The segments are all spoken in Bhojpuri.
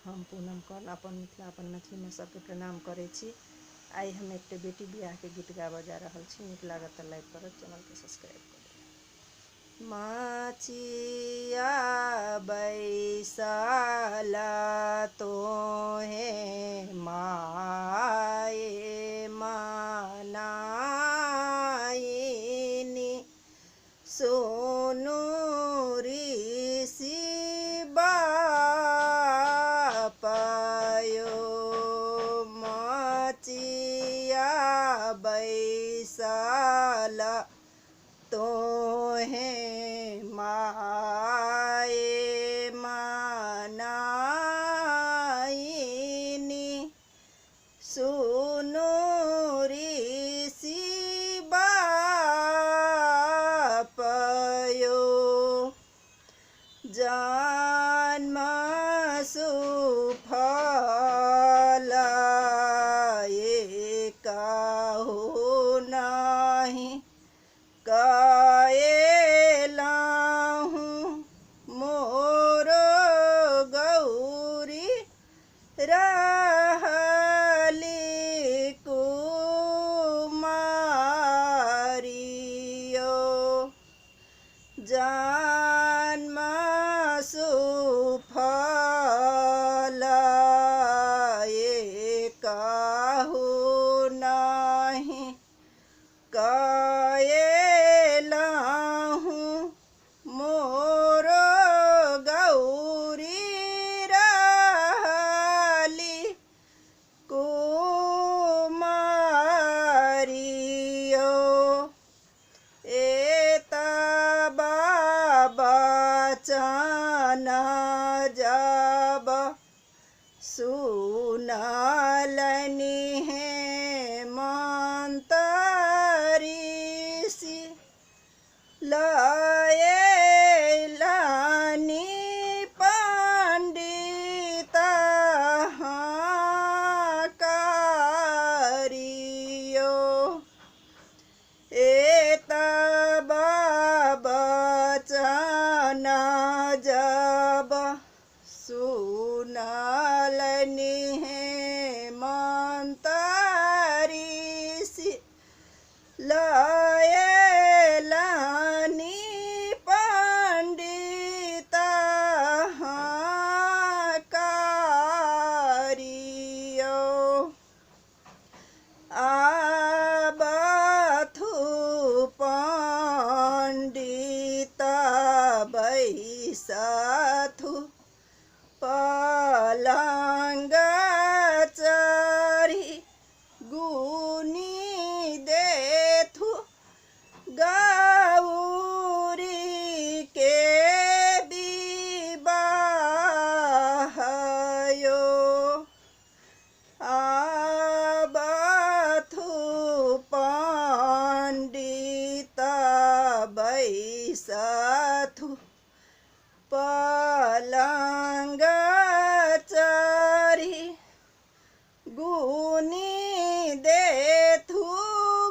हम पूनम कौर अपन मिथिला अपन मैथिली में सबके प्रणाम करे छी। आई हम एक बेटी बियाह के गीत गाबऽ जा रहल छी। नीक लागत तो लाइक करब, चैनल के सब्सक्राइब करब। माचिया बैसाला तोहे माए मनाइनी, सोनू ऋषि बापयो माचिया बैसाला तोहे माए मनाइनी, सुनो ऋषि बापयो जन्म सुफल एकहु नाही, कएलहु मोर गौरी रहली कुमारियो, जन्म सुफल एकहु नाही, कएलहु मोर गौरी रहली कुमारियो। एतबा बचन जब सुनलनि हेमंत ऋषि, लयलनि पंडित हकारियो। एतबा बचन जब सुनलनि हेमंत ऋषि, लयलनि पंडित हकारियो। आबथु पंडित बैसथु पलंग चढ़ी, गुनी देथु गौरी के विवाहयो। आबथु पंडित बैसथु पलंग चढ़ी, गुनी देथु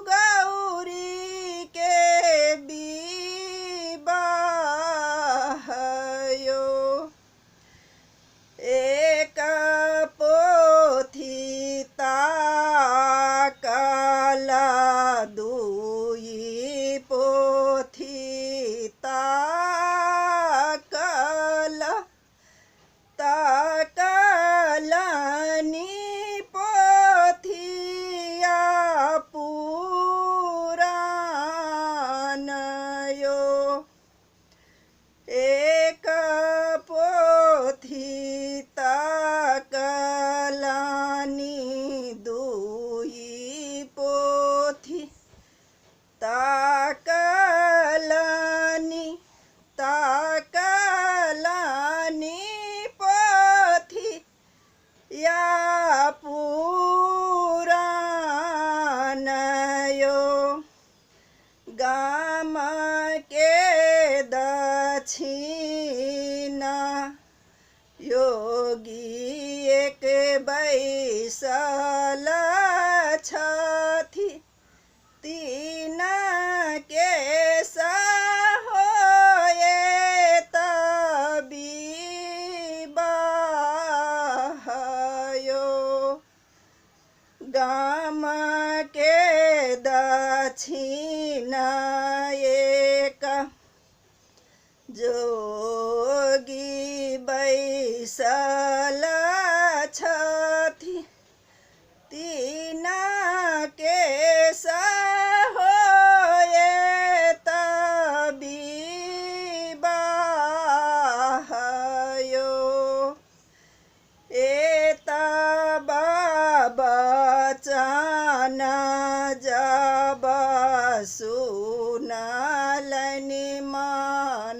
गौरी के विवाहयो। एक पोथी ताकल, दुई पोथी ताकल, ताकलनि पोथिया पुराणयो। एक पोथी ताकलनि, दुई पोथी ताकलनि, ताकलनि पोथी या पुराणयो। गाम के दक्षिण योगी एक बैसल छथि, तीन के होए तबी गाम के दक्षिणा एक जोगी बैसल छथि तीना के होए विवाह यो एतब बचन जब सुनलनि मनाइनि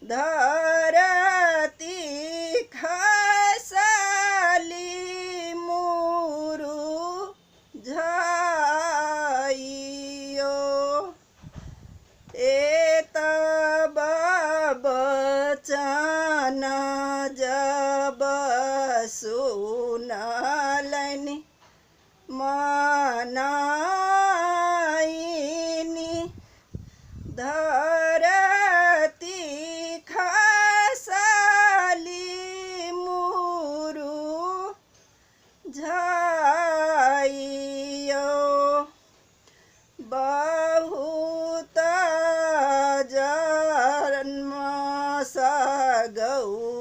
धरती खसली मुरुझाइयो एतब बचन जब सुनलनि मनाइनि धरती खसली मुरुझाइयो बहुत जन्म स गौ